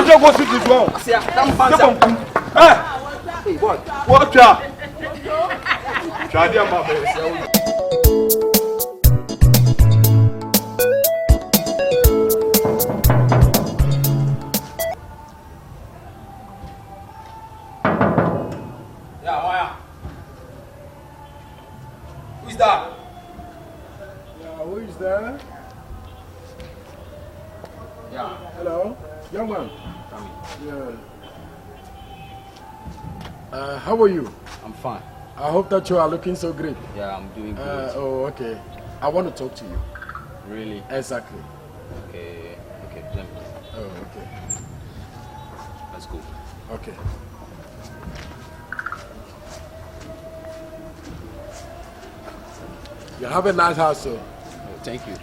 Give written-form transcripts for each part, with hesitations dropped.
just go sit this one. Hey, what? Try them, my Young man. Yeah. How are you? I'm fine. I hope that you are looking so great. Yeah, I'm doing good. Okay. I want to talk to you. Really? Exactly. Okay. Let me. Oh, okay. Let's go. Okay. You have a nice house, sir. Oh, thank you.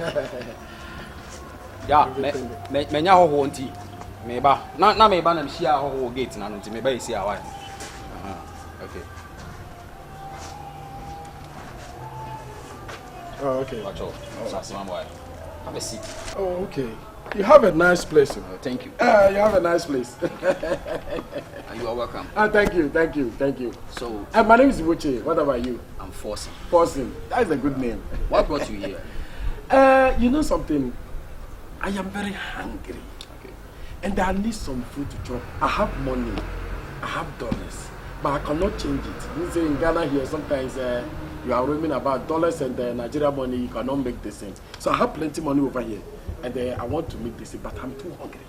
Yeah, me ho nti. Meba. Na meba na mshia ho gate na nti meba isi awai. Okay. Oh, okay. Watch out. Have a seat. Oh, okay. You have a nice place. Thank you. You have a nice place. You are welcome. Thank you. So, my name is Ibuche. What about you? I'm Forcing. Forcing. That is a good name. What brought you here? You know something? I am very hungry. Okay. And I need some food to chop. I have money. I have dollars. But I cannot change it. You say in Ghana here, sometimes you are roaming about dollars and Nigeria money, you cannot make the same. So I have plenty money over here. And I want to make this, but I'm too hungry.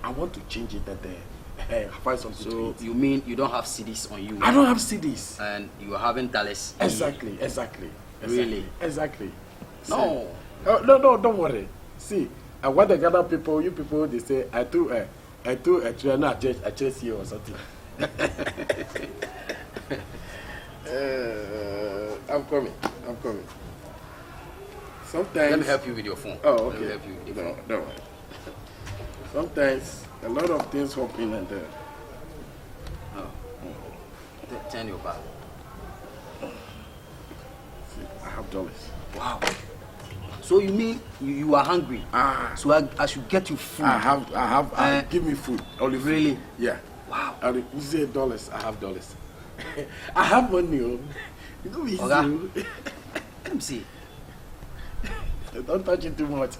I want to change it and find something to eat. So you mean you don't have CDs on you? I don't have CDs. And you are having dollars? Exactly. Really? Exactly. No. No, don't worry. See, what the Ghana people, you people, they say, I do a trainer, I chase you or something. I'm coming. Sometimes. Let me help you with your phone. Oh, okay. Let me help you with your phone. Don't worry. Sometimes a lot of things happen and Turn your back. See, I have dollars. Wow. So you mean you are hungry? So I should get you food. I give me food. Only food. Really? Yeah. Wow. You say dollars. I have dollars. I have money. You know easy. Okay. Let me see. Don't touch it too much.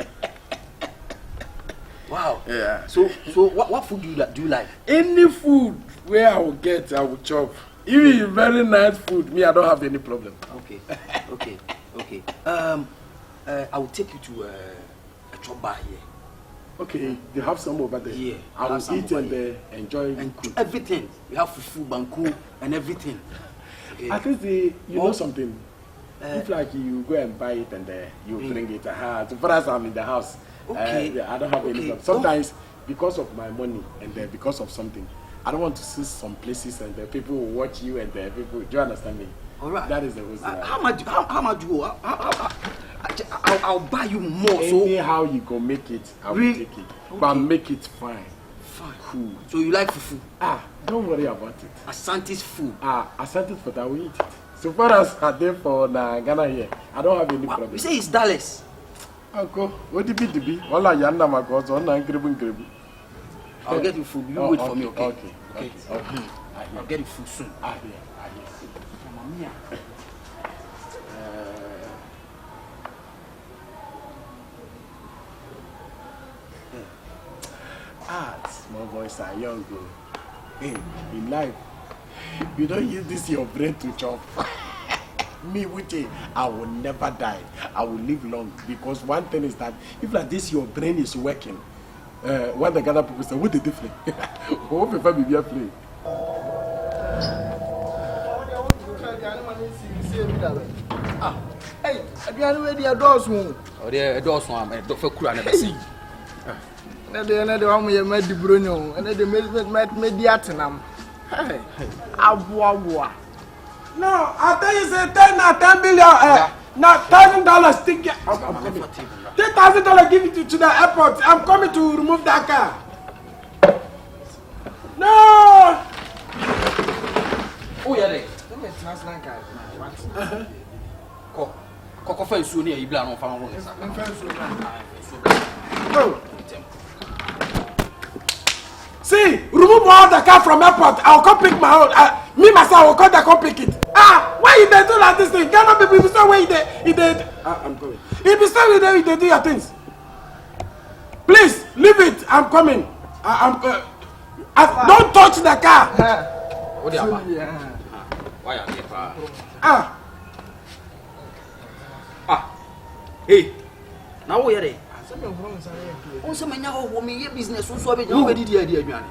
Wow. Yeah. So what food do you like? Any food where I will get, I will chop. Even very nice food, me I don't have any problem. Okay. I will take you to a chop bar here. Okay, they have some over there. Yeah. I will eat and enjoy and everything. We have fufu, banku, and everything. Okay. At least you know something. If like you go and buy it and you bring it, so for us I'm in the house. Okay. I don't have any problem. Sometimes because of my money and because of something, I don't want to see some places and people will watch you and people. Do you understand me? All right. That is the reason. How much? I'll buy you more. Anyhow you go make it, I will take it. Okay. But make it fine. Cool. So you like fufu? Don't worry about it. Ashanti's food. Ashanti's food, I will eat it. So far as I did for Ghana here, I don't have any problem. You say it's dollars. Uncle, what did it be? Wala yanda makoso, ona ngribu. I'll get you food. You wait for me, okay? Okay. I'll get you food soon. I hear. Mamma mia. Small boys are young, bro. Hey, in life, you don't use this your brain to chop. Me, Wuche, I will never die. I will live long because one thing is that if like this your brain is working, when the Ghana people say, what did they play? What if I be here playing? Hey, I can't ready a dozen. Oh, there a dozen. I'm a doctor. Could never see. Another one we made the Bruno, and they made the Atenam. Hey, Abua. No, I tell you, say 10 billion. Now $1,000 ticket. $10,000 give it to the airport. I'm coming to remove that car. No. Oh, yeah, they. Let me translate car. Cocoa is soon here. You plan on found See, remove all the car from airport. I'll come pick my own. Me myself will come there, come pick it. Why you dey do like this thing? Cannot be people say where you dey. I'm coming. If you say you dey do your things. Please leave it. I'm coming. Don't touch the car. What the hell? Why are you Hey. Now where are they? Also, my now woman, your business also be nobody the idea.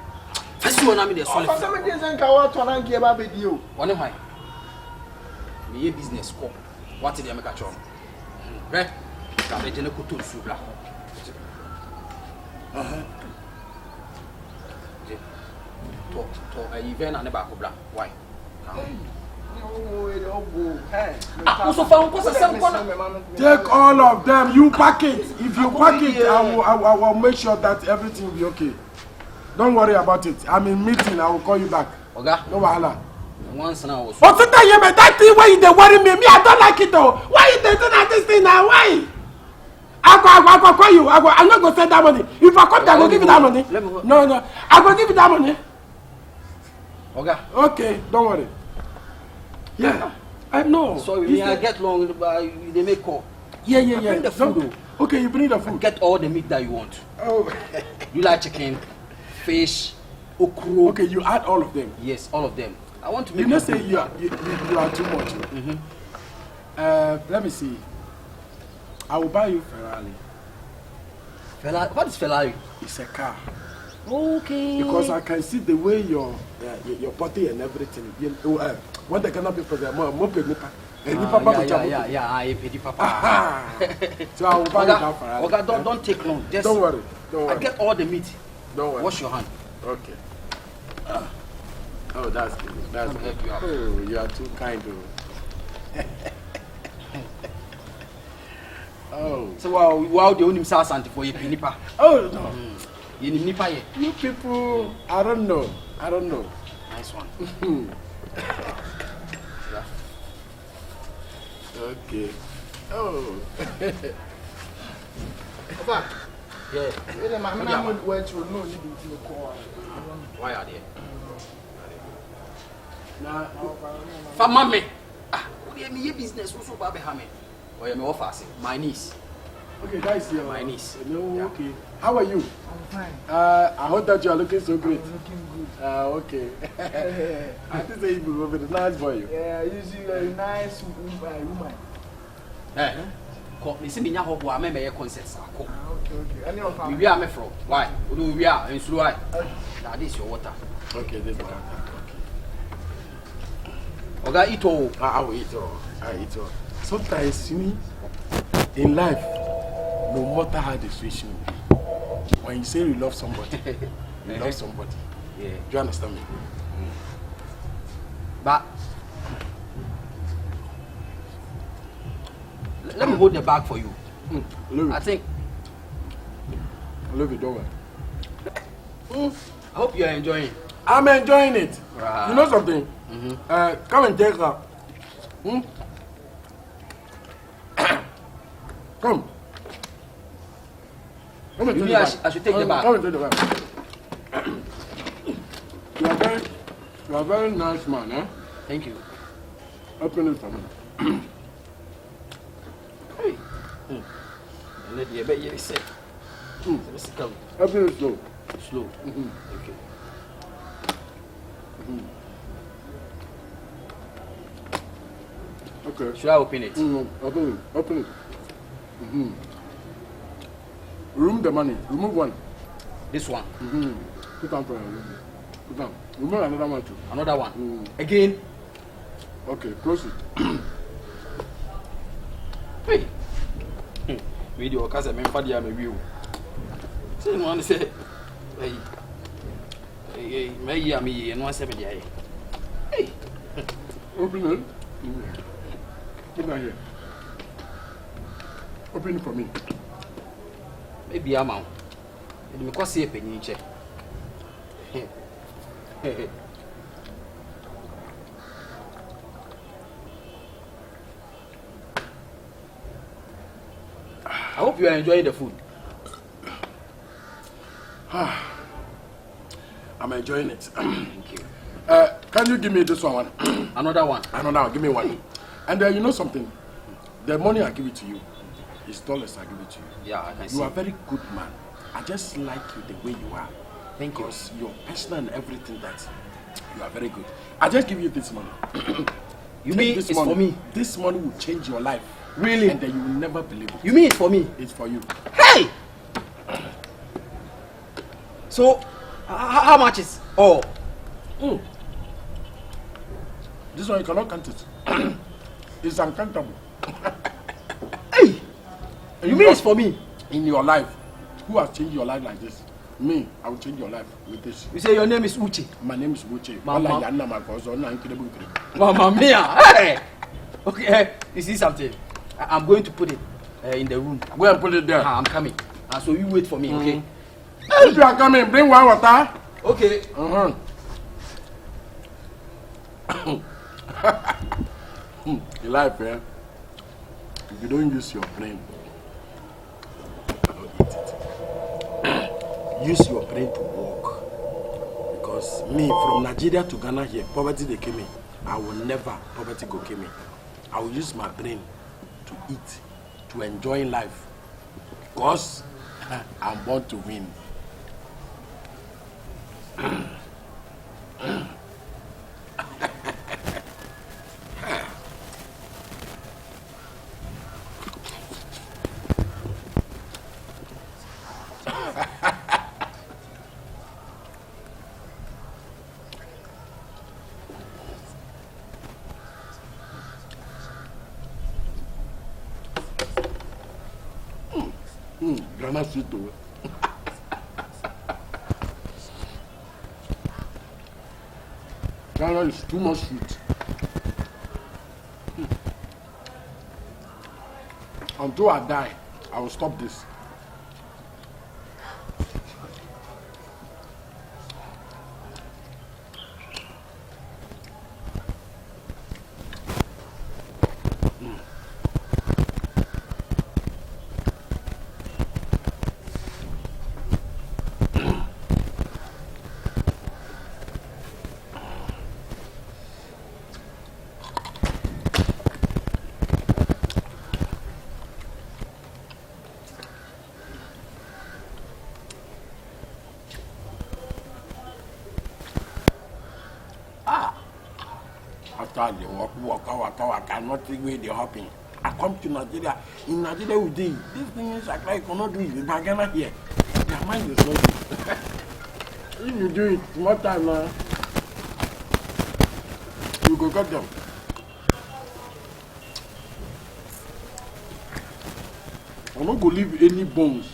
First one, I'm in the solid. Some days and go to an give up with you. One of my me business scope. What did they make a chop? Right? Can they generate to subla? To a event and a back of black. Why? Take all of them. You pack it. If you pack it, I will make sure that everything will be okay. Don't worry about it. I'm in meeting. I will call you back. Oga, no wahala. Once now. But sometimes that thing where you dey worry me, I don't like it though. Why you dey do that this thing now? Why? I go call you. I'm not gonna send that money. If I come there, I go give you that money. No. I go give you that money. Oga. Okay, don't worry. Yeah, I know. So when I get long, they make call. Yeah. Bring the food. Okay, you bring the food. Get all the meat that you want. Oh. You like chicken, fish, okro. Okay, you add all of them. Yes, all of them. I want to make. You know, say you are too much. Let me see. I will buy you Ferrari. Ferrari? What is Ferrari? It's a car. Okay. Because I can see the way your body and everything. What they cannot be for them. Yeah. I pay papa. So I will buy you that Ferrari. Okay, don't take long. Just don't worry. I get all the meat. Don't worry. Wash your hand. Okay. Oh, that's good. That's good. Oh, you are too kind. Oh. So wow, the only sauce anti for you nipa. Oh no. You nipa here. You people, I don't know. Nice one. Okay. Oh. Yeah. Why are they? For mommy. Me business also baby hame. Or me offer my niece. Okay, guys, my niece. No, okay. How are you? I'm fine. I hope that you are looking so great. I'm looking good. Okay. I think say you will be a nice boy. Yeah, you see a nice woman. Eh? Me see me nya hobo a me be concerts akọ. Okay. Any of am. We are me from. Why? We are in slow. Now this is your water. Okay, this is my water. Oga eat all. I will eat all. I eat all. Sometimes, you know, in life, no matter how the situation will be, when you say you love somebody, you love somebody. Yeah. Do you understand me? But let me hold the bag for you. I think. I love it, don't worry. I hope you are enjoying. I'm enjoying it. Right. You know something? Come and take her. Come. Come and take the bag. I should take the bag. Come and take the bag. You are very nice man, eh? Thank you. Open it for me. Hey. Let me be here. Say. Open it slow. Slow. Okay. Okay. Should I open it? Open it. Remove the money. Remove one. This one. Put on for Put on. Remove another one too. Another one. Again. Okay, close it. Hey. Video cause I remember the review. Say one say hey, me and one 70 Hey. Open it. Put that here. Open it for me. Maybe I'm out. And you can see a penny check. I hope you are enjoying the food. I'm enjoying it. Thank you. Can you give me this one? Another one. Give me one. And you know something? The money I give it to you is dollars I give it to you. Yeah, I can see. You are a very good man. I just like you the way you are. Thank you. Because you're personal and everything that you are very good. I just give you this money. You mean this it's money. for me? This money will change your life. Really? And then you will never believe it. You mean it's for me? It's for you. Hey! So, how much is? Oh. This one you cannot count it. It's uncountable. Hey! You mean it's for me? In your life. Who has changed your life like this? Me. I will change your life with this. You say your name is Uche? My name is Uche. Mama. Mama Mia. Hey! Okay, you see something? I'm going to put it in the room. Go and put it there. I'm coming. So you wait for me, okay? If you are coming, bring one water. Okay. In life, if you don't use your brain, don't eat it. Use your brain to walk. Because me, from Nigeria to Ghana here, poverty they came in. I will never poverty go kill me. I will use my brain to eat, to enjoy life. Because I'm born to win. Ghana sweet too. Ghana is too much sweet. Until I die, I will stop this. After they walk, not the way they're hopping. I come to Nigeria. In Nigeria, we do these things like I cannot do it. In Ghana here, their mind is not good. If you do it more time now, you go cut them. I'm not going to leave any bones.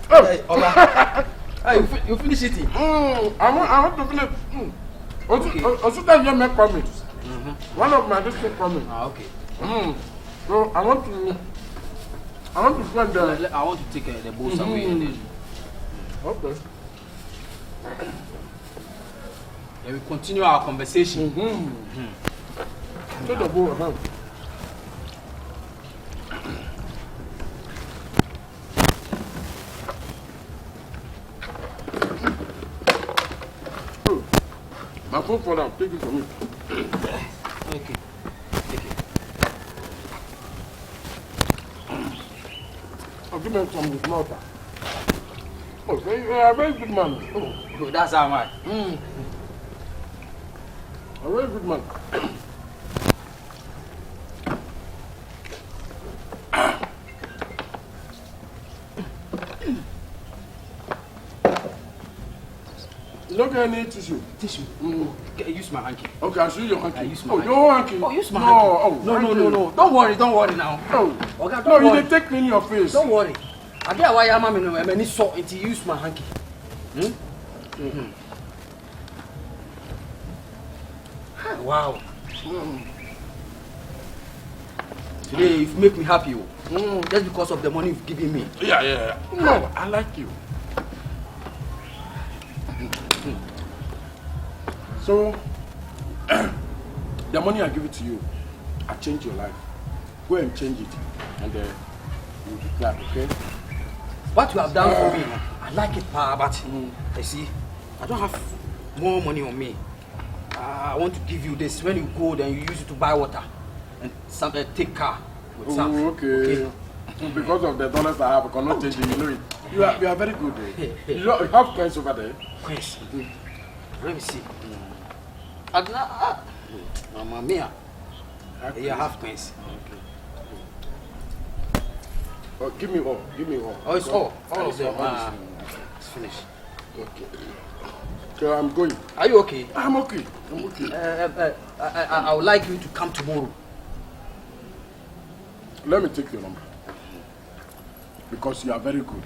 Hey, Ola. Hey, you finish eating? I want to finish. Okay. Also, that you make promise. One of my district promise. Okay. So I want to spend the. I want to take the bowl away. And then, Okay. then we continue our conversation. Take the bowl. My phone for now. Take it from me. Okay. I'll give me some with water. Oh, you are a very good man. Oh, that's how much. A very good man. You don't get any tissue? Tissue? Use my hanky. Okay, I'll show you your hanky. Use my hanky. Your hanky? Oh, use my hanky. No. Don't worry now. Oh. Okay, No, you didn't take me in your face. Don't worry. I get why I'm many salt until you use my hanky. Wow. Today you've make me happy. Just because of the money you've given me. Yeah. No, I like you. So, the money I give it to you, I change your life. Go and change it, and you'll be glad, okay? What you have done for me, I like it, but you see, I don't have more money on me. I want to give you this. When you go, then you use it to buy water and take car with some. Okay. Because of the dollars I have, I cannot change it. You know it. You are very good. You have coins over there. Coins. Let me see. Mamma mia. You have coins. Oh, give me all. Oh, it's all of them. It's finished. Okay. So I'm going. Are you okay? I'm okay. I would like you to come tomorrow. Let me take your number. Because you are very good.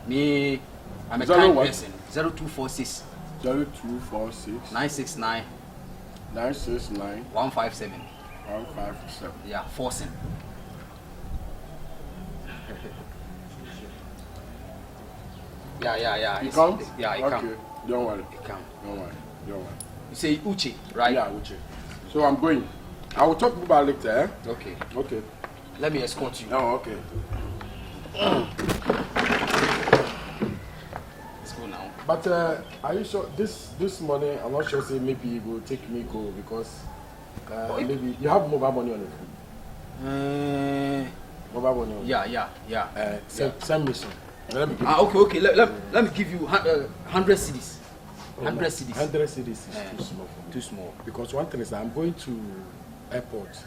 Me, I'm a kind person. 0246 0246 969 969 157. 157. Yeah, forcing. Yeah. He comes? Yeah, he okay. comes. Don't worry. He comes. Don't worry. You say Uche, right? Yeah, Uche. So I'm going. I will talk about it later, eh? Okay. Let me escort you. Oh, okay. Let's go now. But are you sure this money? I'm not sure. Say maybe it will take me go because maybe you have mobile money on it. Mobile money. On Yeah. Send me some. Let me give okay. Let me give you 100 cedis. 100 cedis. 100 cedis is too small for me. Too small. Because one thing is I'm going to airport.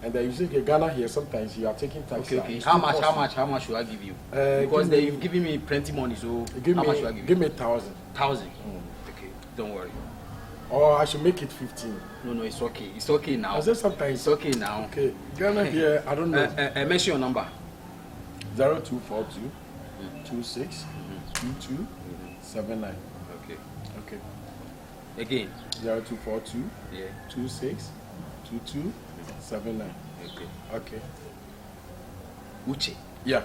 And you see Ghana here sometimes you are taking taxi. Okay. How much should I give you? Because you've given me plenty money, so how much should I give you? Give me 1,000. 1,000. Okay. Don't worry. Or I should make it 15. No, it's okay. It's okay now. I said sometimes it's okay now. Okay. Ghana here, I don't know. Mention your number. 0242 26 22 79. Okay. Again. 0242 Yeah. 26 22 79. Okay. Uche. Yeah.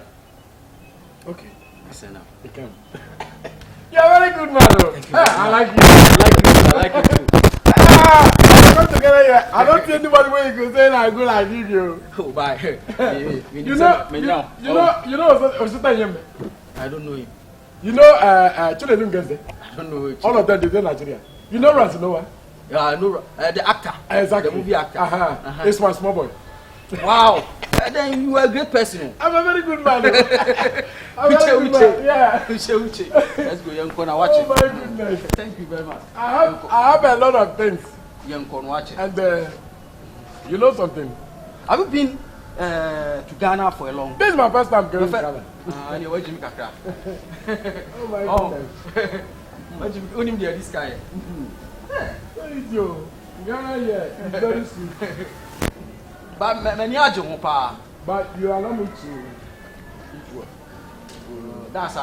Okay. Listen now. You can. You're a very good man, though. Thank you. I like you. I like you too. We come together here. I don't see anybody where you can say I go like you. Oh, bye. You know, I don't know him. You know, children gets there. I don't know him. All of them, they're Nigeria. You know Ransom, no one? Yeah, I know the actor. Exactly. The movie actor. It's my small boy. Wow. Then you are a great person. I'm a very good man. Uche. Yeah. Uche. Let's go, young corner, watch it. Oh my goodness. Thank you very much. I have a lot of things. Young corner, watch it. And you know something? Have you been to Ghana for a long time? This is my first time going to Ghana. And you're watching Kakra. Oh my goodness. Only this guy. Thank you. Ghana here is very sweet. But you allow me to eat well. That's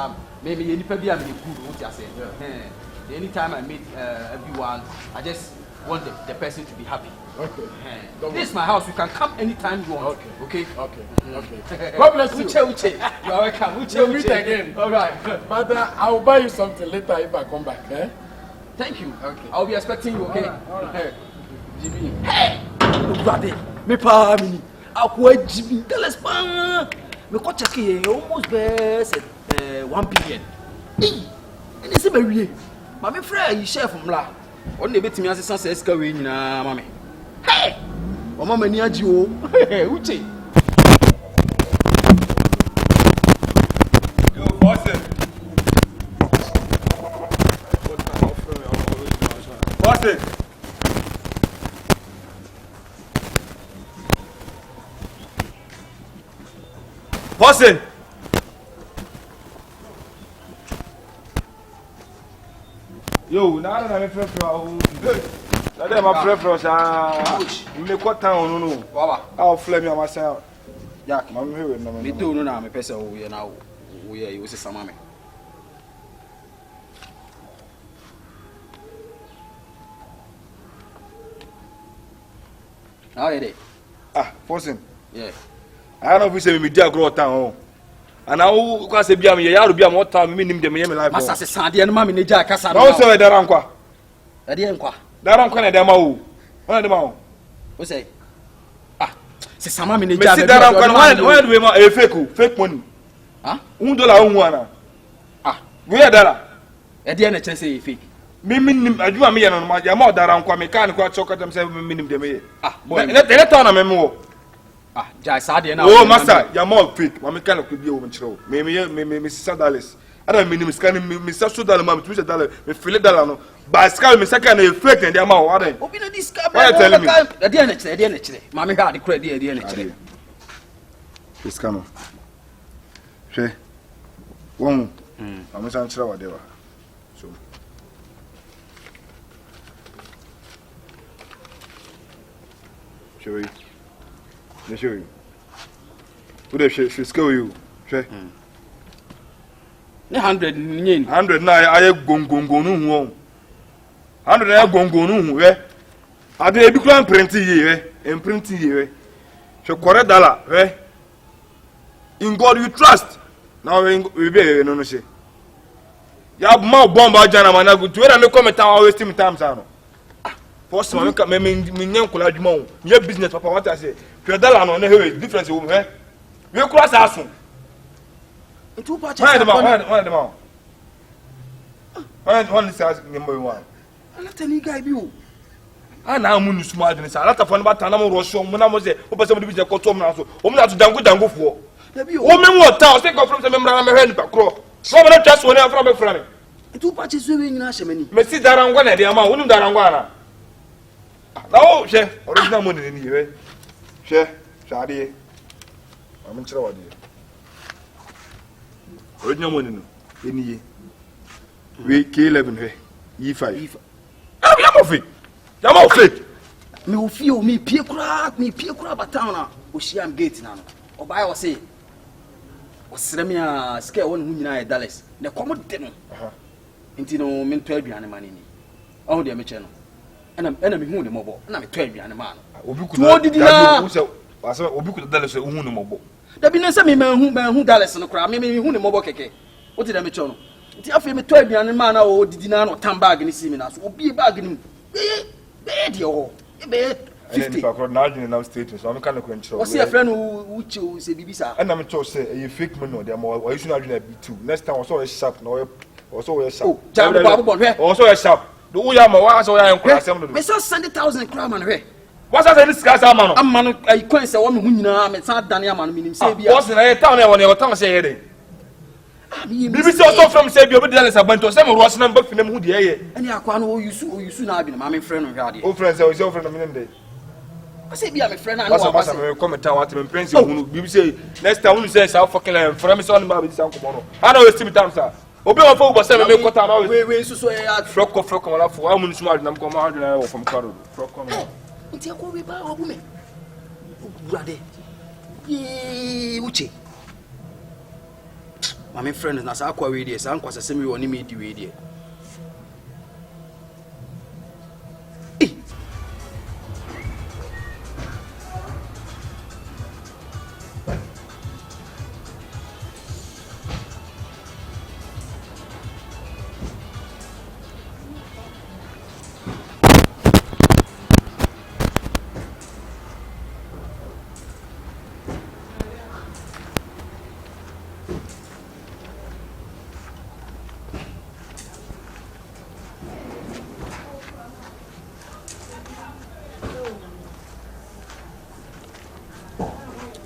maybe any people are good. What you say? Anytime I meet everyone, I just want the person to be happy. Okay. This is my house. You can come anytime you want. Okay. God bless you. Uche. You are welcome. We'll meet again. All right. But I will buy you something later if I come back. Eh? Thank you. Okay. I'll be expecting you. Okay. All right. Hey. Brother. Me pa mini. Akwa Jimmy. Tell us pa. Me ko check here almost best 1 billion. Hey. And it's a very. My friend, you share from La. On the bit me as a son says, going, mammy. Hey! Oh, mamma near you. Uche. Yo, Boston. Boston. Boston. Yo, now I'm a friend from I'm a friend from me what town no. I'll flame you myself. Jack, I'm here. Me too, no, I'm a person who now we are using some mammy. How are they? Ah, Boston. Yeah. I don't know if we say me dear grow town. And now, because be am ya be am what time me nim dem me life. Massa se sande no mama ne ja kasa no. No so daran kwa. E de nkwa. Daran kwa na dem ma wo. Ona dem ma wo. Wo say? Ah, se sama me ne ja be. Me daran kwa when do we ma e fake money. Ah? $1 hu ana. Ah, we ya dara. E de na kire say fake. Me nim aduma me ya no ma ya ma daran kwa me kan kwa choka dem say me nim dem ye. Ah, ne town na me mo. Ah, jai sade na. Oh, master, ya more fake. Mama kind of could be over chiro. Me $6. I don't mean me scan me $6 mama $2 me feel dollar no. But scan me second fake and the amount what then? Obi na this car. Why tell me? E de na kire. Mama ha the credit e de na kire. This cano. She. Won. I'm saying chira whatever. So. Show you. Let show you. Who the she scale you? She. 100 nyen. 100 na aye gongongo no hu. 100 na gongongo no hu we. Ade ebi klan print yi we. Print yi we. She correct dollar we. In God you trust. Now we be no she. Ya ma bomba jana mana go to we na me comment am waste me time sa no. First one me nyen kula adwuma o. Nye business papa what I say. $2 no na he difference wo me. We cross asun. Itu pa Why the man? Why this is number 1? Ala tani guy bi o. Ana amu nu small adwene sa. Ala ta fo no bata na mo ro so mo na mo se o pese mo bi je ko to mo na so. O mo na to dango fo. Da bi o. O me mo ta o se ko from se me mra na me hwe ni pa kro. So mo na twa so na from me fra me. Itu pa che so we nyina hyemani. Me si darangwa na de ama, wonu darangwa na. Na o hwe, original money ni hwe. Hwe, shade. Am nchira wade. Original money no. Eni ye. We K11 hwe. E5. Am ya mo fake. Ya mo fake. Me wo fie o me pie kura batown na o shiam gate na no. Obai wo say Osremia scale won hu nyina $. Ne komo de no. Nti no me to aduane ma ni. Ahu de me che no. Ena me hu ne mobo. Na me to aduane ma no. Obi ku na didi na. Wasa obi ku $, so hu ne mobo. Da bi na se me hu $. No kura me hu ne mobo keke. O ti da me che no. Nti afi me to aduane ma na o didi na no tan bag ni si me na so obi bag ni. Be de o. Be 50. For now, you know, status. I'm kind of control. What's your friend who say Bibisa? And I'm told say you fake money. They are more. Or you should not do that too. Next time, also a sharp. No, also a sharp. Oh, Jambo, also a sharp. The Uyama was so I am crossing. Me say 70,000 crown man here. What's that? This guy's a man. I'm man. I can't say woman who you know. I'm not Daniel man. Minim say be. What's in a town when you town say here? BBC also from say you be there is a bunch of some Russian number for them who the air. And you are one who you soon have been. My friend of God. Oh, friends, I was your friend of mine. I say be my friend. I know. What's a comment what me prince who BBC say next time when say how fucking for me son about this uncle. I know it's time sir. Obi on for say me cut am always. We so ya frok wala for how many small nam come 100 from Karo. Frok come. Nti ko we ba obu me. Brade. Uche. My friend na sa akwa we dey sa ankwasa se me woni me di we dey.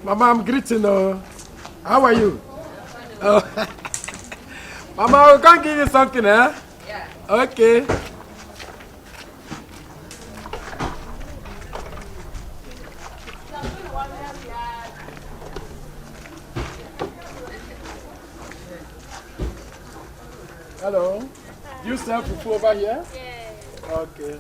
Mama, I'm greeting. How are you? Mama, we can't give you something, eh? Yeah. Okay. Hello. You sell fufu over here? Yeah. Okay.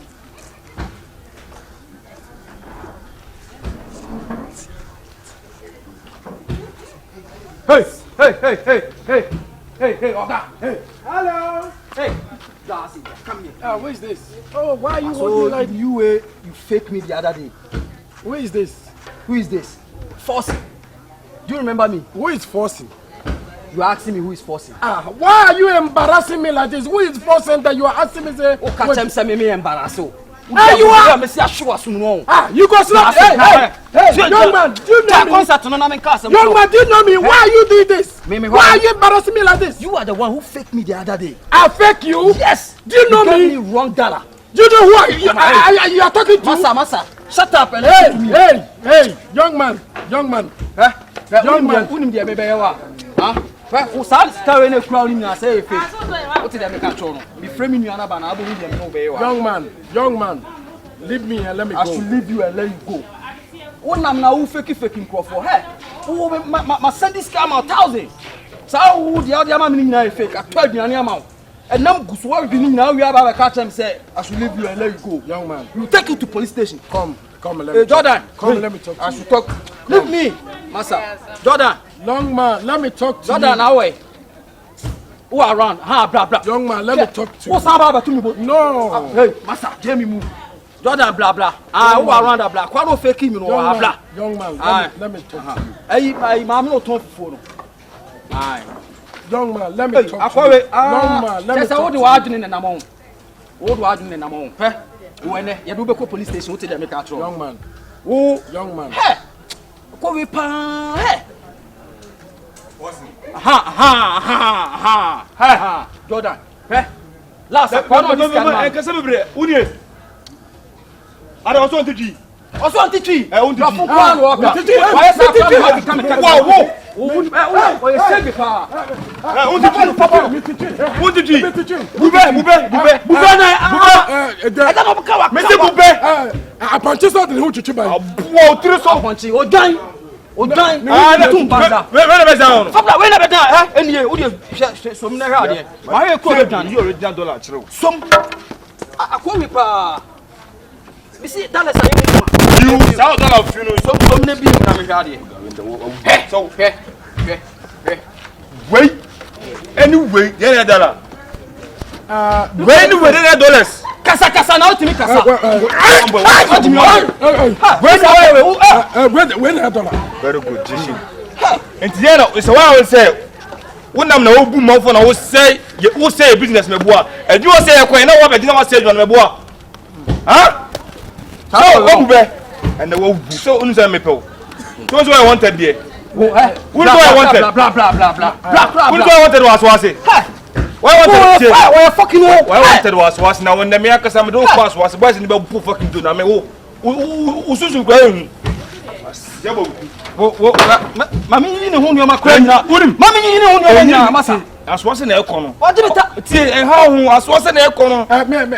Hey, Oga. Hey. Hello. Hey, Darcy, come here. Who is this? Oh, why are you So walking like... you faked me the other day. Who is this? Who is this? Forcing. Do you remember me? Who is forcing? You are asking me who is forcing. Why are you embarrassing me like this? Who is forcing that you are asking me? Say, Oh, catch him, say me embarrass. You are. You go slap. Hey, young man, do you know me? Young man, do you know me? Why are you doing this? Why are you embarrassing me like this? You are the one who faked me the other day. I fake you? Yes. Do you know me? You wrong dollar. Do you know who you are talking to? Massa, shut up and hey, young man. Young man. Unim the baby huh? Well, sad story in a crowd in a say fake. What did I make a trono? Be framing you another and I believe them no way. Young man, leave me and let me go. I should leave you and let you go. One am now faking crop for her. Oh, my send this scam out 1,000. So the other man in fake. I told you any amount. And now go so now we have a catch and say I should leave you and let you go. Young man, you take you to police station. Come and let me Jordan, come and let me talk to you. I should talk. Leave me, Massa. Jordan. Long man, let me talk to Jordan, you. now way. Who around? Blah. Young man, let me talk to you. What's about to me? No. Hey, Massa, Jamie move. Jordan, blah. Who around that blah? Quite no faking, you know, blah. Young man, let me talk to you. Hey, mama, no talk for aye. Young man, let me talk to you. Young man, let me talk to you. Just what do I do in the amount? What do I do in the amount? When you do go police station, what did they make a young man. Oh, young man. Hey, go with pa. Hey. Jordan. Last I can say me bre. I don't want to do. Also on teach. On teach. Why say come. Wow. Oh, you say be pa. On teach. Bube na. I don't know kawa. Me say bube. I punch something who chichi by. Wow, three so punch. O dan. Tum banda. Where be down? Fabla, where be down? Any who dey so me na here there. Why you call down? You original dollar chiro. Some akwa me pa. Me see dollars are you. You $1,000 of funeral. Some na bi na me here there. So, wait. Anyway, $1 dollar. Anyway, $1 Kasa na otimi kasa. When $1. Very good, Jishi. And Tiana, it's a while I will say. One nam na obu mo for na wo say business me boa. And you say ko na wo be dina wa say me boa. Huh? So obu be and the wo so unu say me pe. So what I wanted there. Who do I wanted? Blah. Who do I wanted was say? Why wanted? Why fucking why wanted was now when the me akasa me do pass was boys in be fucking do na me wo ususu kwa enu. Yabo. Mami yini hu nyo makra nyina. Mami yini hu nyo nyina masa. Aswase na ekono. What did it tie ha hu aswase na ekono.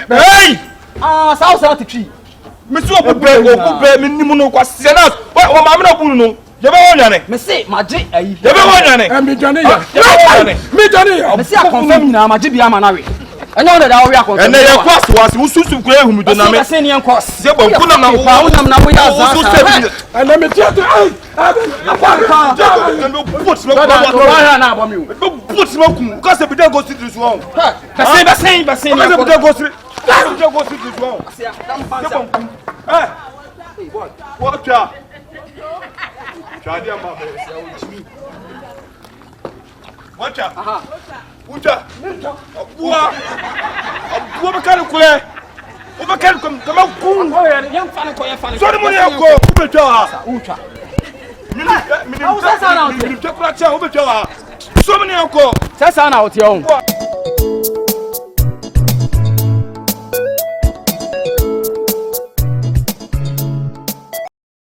Hey! South tree. Me so okube me nimu no kwase na. Wa mama na bunu no. Je be wonyane. Me say maje ayi. Je be wonyane. Me jane ya. Me jane ya. Me say confirm nyina maje bia ma na we. Enyo na da we akon. Ene ye kwase wase ususu kwa ehunu do na me. Me say ne nkos. Je bo kuna na wo nam na we ya za. And me tell you, Akwa. Put me na abo mi o. Put me kum. Because be dey go street this one. Be say. Because be dey go street. Be dey go street this one. Say dam fansa. Hey boy. What ya? Chadi ama be say o jimi. What ya? Uja. Abuwa be kan kule. O be kan kama kun. Yam fane ko yam fane. So mo ne ko ube twa. Ucha. Mini. So mo ne ko. Sasa na hotel on.